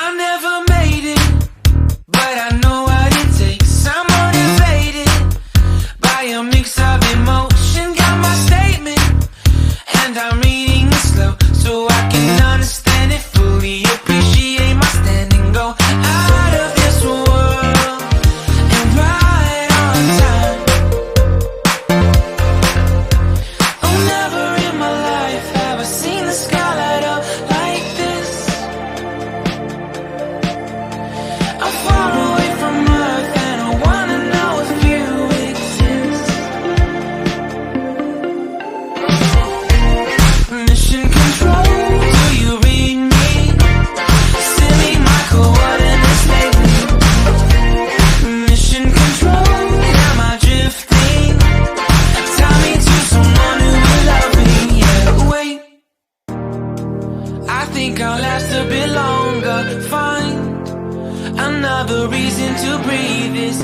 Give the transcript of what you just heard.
I never made it, but I know what it takes. I'm motivated by a mix of emotion. Got my statement, and I'm reading it slow so I can understand it fully. Appreciate my stand and go out of this world and right on time. Oh, never in my life have I seen the sky light up like this. I'm far away from Earth and I wanna know if you exist. Mission control, do you read me? Send me my coordinates lately. Mission control, am I drifting? Tie me to someone who will love me. Yeah, wait, I think I'll last a bit longer. Find another reason to breathe this